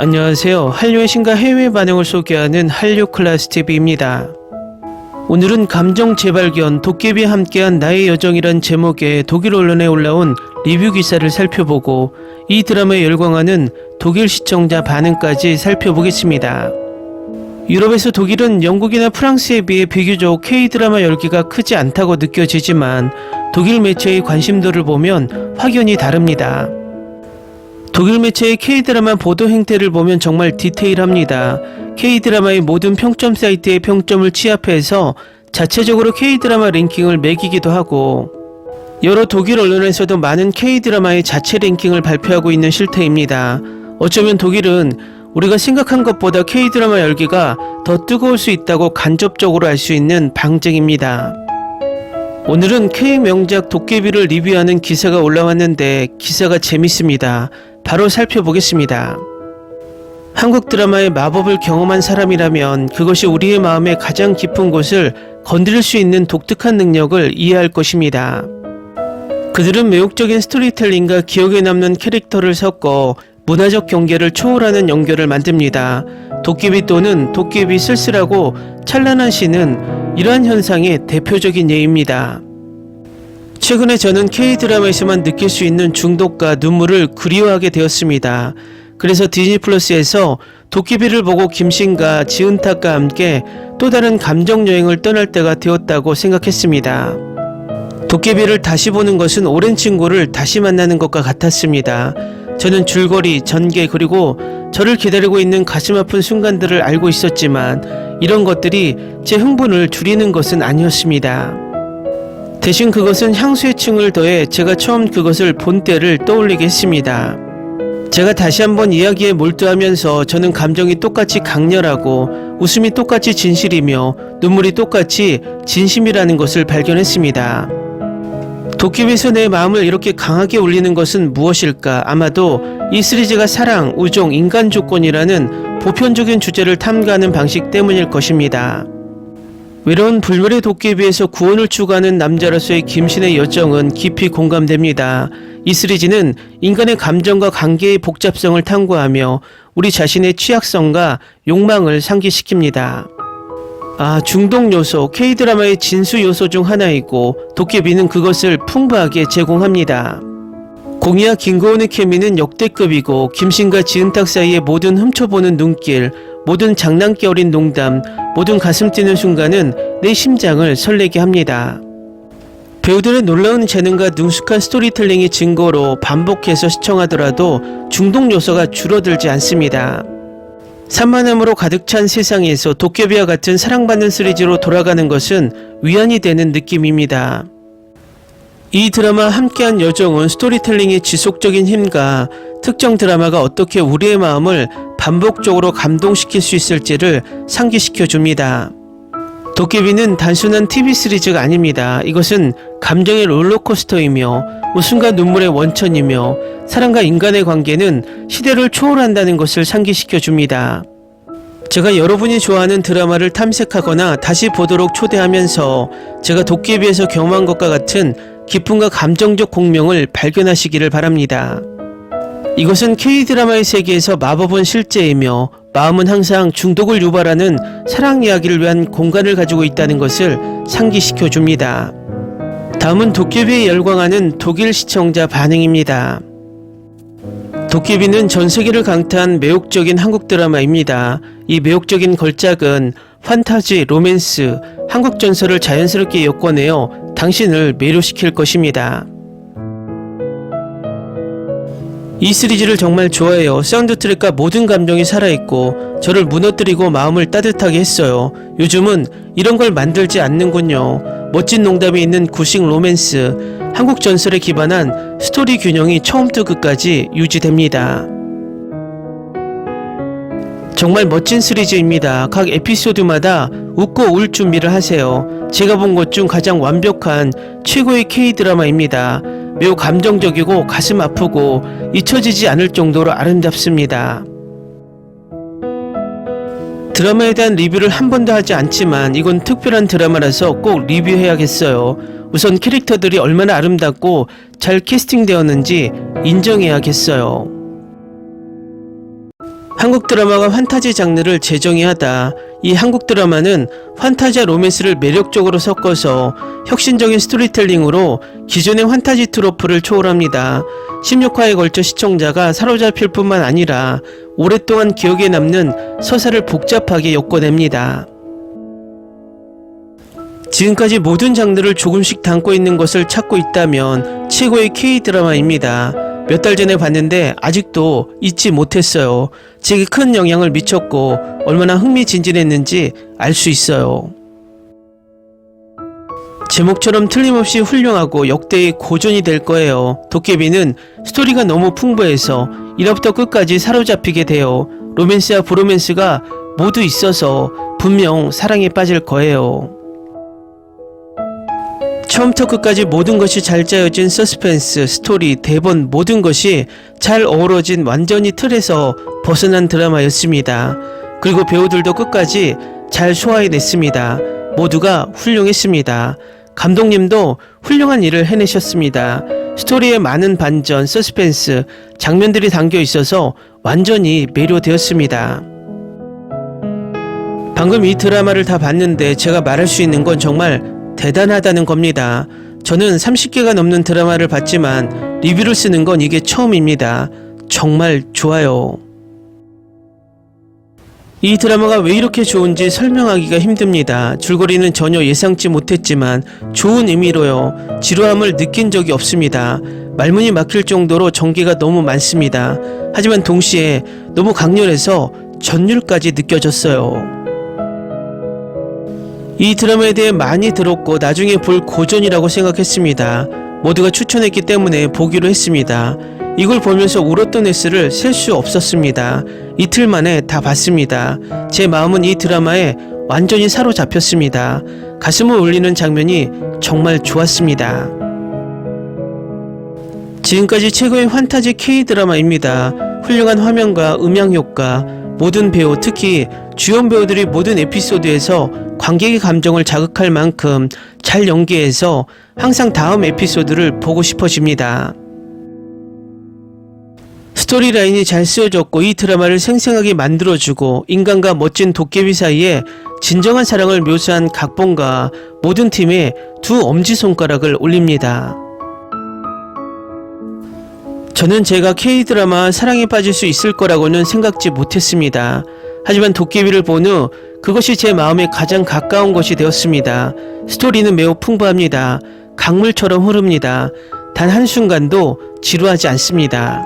안녕하세요. 한류의 신과 해외 반응을 소개하는 한류 클래스TV입니다. 오늘은 감정 재발견, 도깨비와 함께한 나의 여정이란 제목의 독일 언론에 올라온 리뷰 기사를 살펴보고 이 드라마에 열광하는 독일 시청자 반응까지 살펴보겠습니다. 유럽에서 독일은 영국이나 프랑스에 비해 비교적 K-드라마 열기가 크지 않다고 느껴지지만 독일 매체의 관심도를 보면 확연히 다릅니다. 독일 매체의 K-드라마 보도 행태를 보면 정말 디테일합니다. K-드라마의 모든 평점 사이트의 평점을 취합해서 자체적으로 K-드라마 랭킹을 매기기도 하고 여러 독일 언론에서도 많은 K-드라마의 자체 랭킹을 발표하고 있는 실태입니다. 어쩌면 독일은 우리가 생각한 것보다 K-드라마 열기가 더 뜨거울 수 있다고 간접적으로 알 수 있는 방증입니다. 오늘은 K-명작 도깨비를 리뷰하는 기사가 올라왔는데 기사가 재밌습니다. 바로 살펴보겠습니다. 한국 드라마의 마법을 경험한 사람이라면 그것이 우리의 마음의 가장 깊은 곳을 건드릴 수 있는 독특한 능력을 이해할 것입니다. 그들은 매혹적인 스토리텔링과 기억에 남는 캐릭터를 섞어 문화적 경계를 초월하는 연결을 만듭니다. 도깨비 또는 도깨비 쓸쓸하고 찬란한 시는 이러한 현상의 대표적인 예입니다. 최근에 저는 K-드라마에서만 느낄 수 있는 중독과 눈물을 그리워하게 되었습니다. 그래서 디즈니 플러스에서 도깨비를 보고 김신과 지은탁과 함께 또 다른 감정 여행을 떠날 때가 되었다고 생각했습니다. 도깨비를 다시 보는 것은 오랜 친구를 다시 만나는 것과 같았습니다. 저는 줄거리, 전개 그리고 저를 기다리고 있는 가슴 아픈 순간들을 알고 있었지만 이런 것들이 제 흥분을 줄이는 것은 아니었습니다. 대신 그것은 향수의 층을 더해 제가 처음 그것을 본 때를 떠올리게 했습니다. 제가 다시 한번 이야기에 몰두하면서 저는 감정이 똑같이 강렬하고 웃음이 똑같이 진실이며 눈물이 똑같이 진심이라는 것을 발견했습니다. 도깨비에서 내 마음을 이렇게 강하게 울리는 것은 무엇일까? 아마도 이 시리즈가 사랑, 우정, 인간 조건이라는 보편적인 주제를 탐구하는 방식 때문일 것입니다. 외로운 불멸의 도깨비에서 구원을 추구하는 남자로서의 김신의 여정은 깊이 공감됩니다. 이 시리즈는 인간의 감정과 관계의 복잡성을 탐구하며 우리 자신의 취약성과 욕망을 상기시킵니다. 중독 요소, K-드라마의 진수 요소 중 하나이고 도깨비는 그것을 풍부하게 제공합니다. 공이와 김고은의 케미는 역대급이고 김신과 지은탁 사이의 모든 훔쳐보는 눈길, 모든 장난기 어린 농담, 모든 가슴 뛰는 순간은 내 심장을 설레게 합니다. 배우들의 놀라운 재능과 능숙한 스토리텔링의 증거로 반복해서 시청하더라도 중독 요소가 줄어들지 않습니다. 산만함으로 가득 찬 세상에서 도깨비와 같은 사랑받는 시리즈로 돌아가는 것은 위안이 되는 느낌입니다. 이 드라마와 함께한 여정은 스토리텔링의 지속적인 힘과 특정 드라마가 어떻게 우리의 마음을 반복적으로 감동시킬 수 있을지를 상기시켜 줍니다. 도깨비는 단순한 TV 시리즈가 아닙니다. 이것은 감정의 롤러코스터이며 웃음과 눈물의 원천이며 사람과 인간의 관계는 시대를 초월한다는 것을 상기시켜 줍니다. 제가 여러분이 좋아하는 드라마를 탐색하거나 다시 보도록 초대하면서 제가 도깨비에서 경험한 것과 같은 기쁨과 감정적 공명을 발견하시기를 바랍니다. 이것은 K-드라마의 세계에서 마법은 실제이며 마음은 항상 중독을 유발하는 사랑 이야기를 위한 공간을 가지고 있다는 것을 상기시켜 줍니다. 다음은 도깨비에 열광하는 독일 시청자 반응입니다. 도깨비는 전 세계를 강타한 매혹적인 한국 드라마입니다. 이 매혹적인 걸작은 판타지, 로맨스, 한국 전설을 자연스럽게 엮어내어 당신을 매료시킬 것입니다. 이 시리즈를 정말 좋아해요. 사운드 트랙과 모든 감정이 살아있고 저를 무너뜨리고 마음을 따뜻하게 했어요. 요즘은 이런 걸 만들지 않는군요. 멋진 농담이 있는 구식 로맨스, 한국 전설에 기반한 스토리 균형이 처음부터 끝까지 유지됩니다. 정말 멋진 시리즈입니다. 각 에피소드마다 웃고 울 준비를 하세요. 제가 본 것 중 가장 완벽한 최고의 K-드라마입니다. 매우 감정적이고 가슴 아프고 잊혀지지 않을 정도로 아름답습니다. 드라마에 대한 리뷰를 한 번도 하지 않지만 이건 특별한 드라마라서 꼭 리뷰해야겠어요. 우선 캐릭터들이 얼마나 아름답고 잘 캐스팅되었는지 인정해야겠어요. 한국 드라마가 환타지 장르를 재정의하다. 이 한국 드라마는 환타지와 로맨스를 매력적으로 섞어서 혁신적인 스토리텔링으로 기존의 환타지 트로프를 초월합니다. 16화에 걸쳐 시청자가 사로잡힐 뿐만 아니라 오랫동안 기억에 남는 서사를 복잡하게 엮어냅니다. 지금까지 모든 장르를 조금씩 담고 있는 것을 찾고 있다면 최고의 K-드라마입니다. 몇 달 전에 봤는데 아직도 잊지 못했어요. 제게 큰 영향을 미쳤고 얼마나 흥미진진했는지 알 수 있어요. 제목처럼 틀림없이 훌륭하고 역대의 고전이 될 거예요. 도깨비는 스토리가 너무 풍부해서 1화부터 끝까지 사로잡히게 돼요. 로맨스와 브로맨스가 모두 있어서 분명 사랑에 빠질 거예요. 처음부터 끝까지 모든 것이 잘 짜여진 서스펜스, 스토리, 대본 모든 것이 잘 어우러진 완전히 틀에서 벗어난 드라마였습니다. 그리고 배우들도 끝까지 잘 소화해냈습니다. 모두가 훌륭했습니다. 감독님도 훌륭한 일을 해내셨습니다. 스토리에 많은 반전, 서스펜스, 장면들이 담겨 있어서 완전히 매료되었습니다. 방금 이 드라마를 다 봤는데 제가 말할 수 있는 건 정말 대단하다는 겁니다. 저는 30개가 넘는 드라마를 봤지만 리뷰를 쓰는 건 이게 처음입니다. 정말 좋아요. 이 드라마가 왜 이렇게 좋은지 설명하기가 힘듭니다. 줄거리는 전혀 예상치 못했지만 좋은 의미로요. 지루함을 느낀 적이 없습니다. 말문이 막힐 정도로 전개가 너무 많습니다. 하지만 동시에 너무 강렬해서 전율까지 느껴졌어요. 이 드라마에 대해 많이 들었고 나중에 볼 고전이라고 생각했습니다. 모두가 추천했기 때문에 보기로 했습니다. 이걸 보면서 울었던 횟수를 셀 수 없었습니다. 이틀 만에 다 봤습니다. 제 마음은 이 드라마에 완전히 사로잡혔습니다. 가슴을 울리는 장면이 정말 좋았습니다. 지금까지 최고의 환타지 K-드라마입니다. 훌륭한 화면과 음향효과, 모든 배우, 특히 주연 배우들이 모든 에피소드에서 관객의 감정을 자극할 만큼 잘 연기해서 항상 다음 에피소드를 보고 싶어집니다. 스토리라인이 잘 쓰여졌고 이 드라마를 생생하게 만들어주고 인간과 멋진 도깨비 사이에 진정한 사랑을 묘사한 각본과 모든 팀에 두 엄지손가락을 올립니다. 저는 제가 K-드라마 사랑에 빠질 수 있을 거라고는 생각지 못했습니다. 하지만 도깨비를 본 후 그것이 제 마음에 가장 가까운 것이 되었습니다. 스토리는 매우 풍부합니다. 강물처럼 흐릅니다. 단 한순간도 지루하지 않습니다.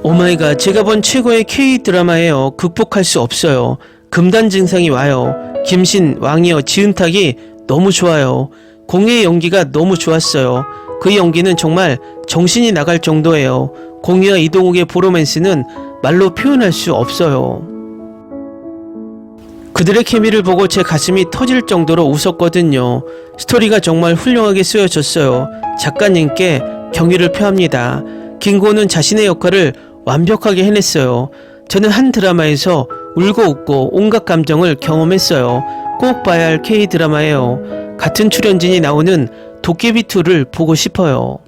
오마이갓, 제가 본 최고의 K-드라마예요. 극복할 수 없어요. 금단 증상이 와요. 김신, 왕이어, 지은탁이 너무 좋아요. 공예의 연기가 너무 좋았어요. 그 연기는 정말 정신이 나갈 정도예요. 공유와 이동욱의 브로맨스는 말로 표현할 수 없어요. 그들의 케미를 보고 제 가슴이 터질 정도로 웃었거든요. 스토리가 정말 훌륭하게 쓰여졌어요. 작가님께 경의를 표합니다. 김고은은 자신의 역할을 완벽하게 해냈어요. 저는 한 드라마에서 울고 웃고 온갖 감정을 경험했어요. 꼭 봐야 할 K-드라마예요. 같은 출연진이 나오는 도깨비2를 보고 싶어요.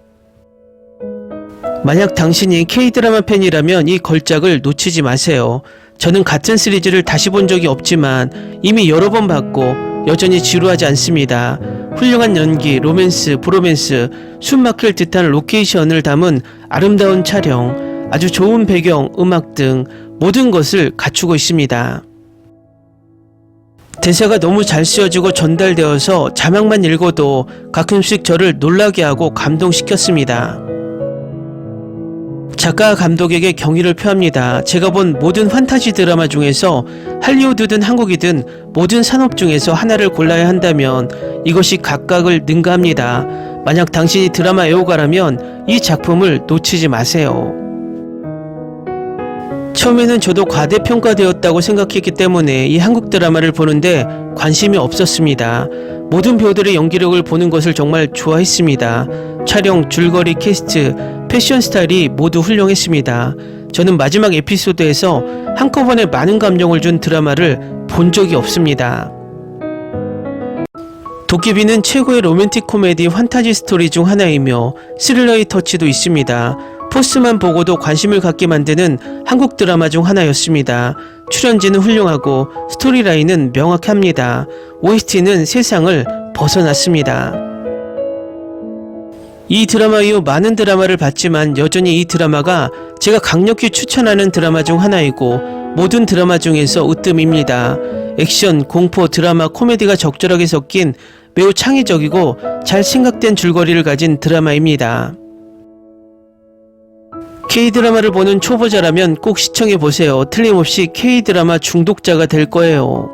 만약 당신이 K-드라마 팬이라면 이 걸작을 놓치지 마세요. 저는 같은 시리즈를 다시 본 적이 없지만 이미 여러 번 봤고 여전히 지루하지 않습니다. 훌륭한 연기, 로맨스, 브로맨스, 숨막힐 듯한 로케이션을 담은 아름다운 촬영, 아주 좋은 배경, 음악 등 모든 것을 갖추고 있습니다. 대사가 너무 잘 쓰여지고 전달되어서 자막만 읽어도 가끔씩 저를 놀라게 하고 감동시켰습니다. 작가 감독에게 경의를 표합니다. 제가 본 모든 판타지 드라마 중에서 할리우드든 한국이든 모든 산업 중에서 하나를 골라야 한다면 이것이 각각을 능가합니다. 만약 당신이 드라마 애호가라면 이 작품을 놓치지 마세요. 처음에는 저도 과대평가되었다고 생각했기 때문에 이 한국 드라마를 보는데 관심이 없었습니다. 모든 배우들의 연기력을 보는 것을 정말 좋아했습니다. 촬영, 줄거리, 캐스트, 패션 스타일이 모두 훌륭했습니다. 저는 마지막 에피소드에서 한꺼번에 많은 감정을 준 드라마를 본 적이 없습니다. 도깨비는 최고의 로맨틱 코미디 판타지 스토리 중 하나이며 스릴러의 터치도 있습니다. 포스만 보고도 관심을 갖게 만드는 한국 드라마 중 하나였습니다. 출연진은 훌륭하고 스토리라인은 명확합니다. OST는 세상을 벗어났습니다. 이 드라마 이후 많은 드라마를 봤지만 여전히 이 드라마가 제가 강력히 추천하는 드라마 중 하나이고 모든 드라마 중에서 으뜸입니다. 액션, 공포, 드라마, 코미디가 적절하게 섞인 매우 창의적이고 잘 생각된 줄거리를 가진 드라마입니다. K-드라마를 보는 초보자라면 꼭 시청해보세요. 틀림없이 K-드라마 중독자가 될 거예요.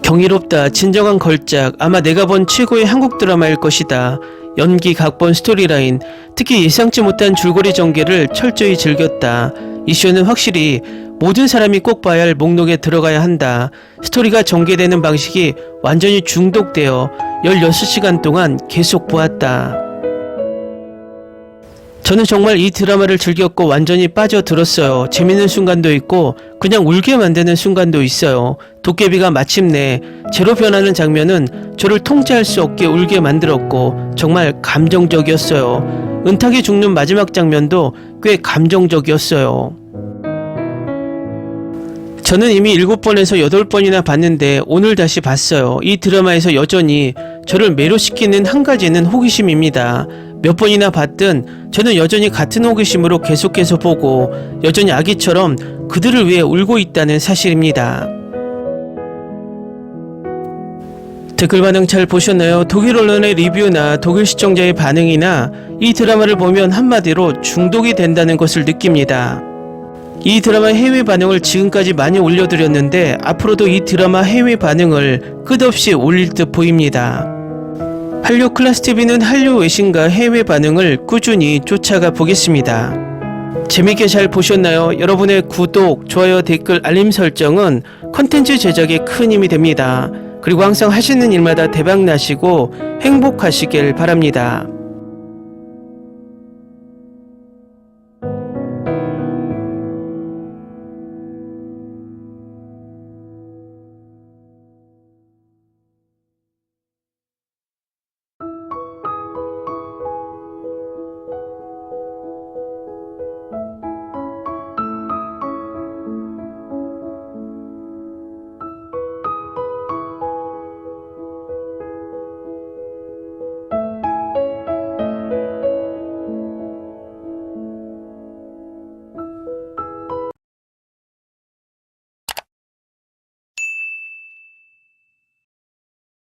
경이롭다, 진정한 걸작, 아마 내가 본 최고의 한국 드라마일 것이다. 연기, 각본, 스토리라인, 특히 예상치 못한 줄거리 전개를 철저히 즐겼다. 이 쇼는 확실히 모든 사람이 꼭 봐야 할 목록에 들어가야 한다. 스토리가 전개되는 방식이 완전히 중독되어 16시간 동안 계속 보았다. 저는 정말 이 드라마를 즐겼고 완전히 빠져들었어요. 재밌는 순간도 있고 그냥 울게 만드는 순간도 있어요. 도깨비가 마침내 제로 변하는 장면은 저를 통제할 수 없게 울게 만들었고 정말 감정적이었어요. 은탁이 죽는 마지막 장면도 꽤 감정적이었어요. 저는 이미 7번에서 8번이나 봤는데 오늘 다시 봤어요. 이 드라마에서 여전히 저를 매료시키는 한 가지는 호기심입니다. 몇 번이나 봤든 저는 여전히 같은 호기심으로 계속해서 보고 여전히 아기처럼 그들을 위해 울고 있다는 사실입니다. 댓글 반응 잘 보셨나요? 독일 언론의 리뷰나 독일 시청자의 반응이나 이 드라마를 보면 한마디로 중독이 된다는 것을 느낍니다. 이 드라마의 해외 반응을 지금까지 많이 올려드렸는데 앞으로도 이 드라마 해외 반응을 끝없이 올릴 듯 보입니다. 한류 클래스TV는 한류 외신과 해외 반응을 꾸준히 쫓아가 보겠습니다. 재밌게 잘 보셨나요? 여러분의 구독, 좋아요, 댓글, 알림 설정은 컨텐츠 제작에 큰 힘이 됩니다. 그리고 항상 하시는 일마다 대박 나시고 행복하시길 바랍니다.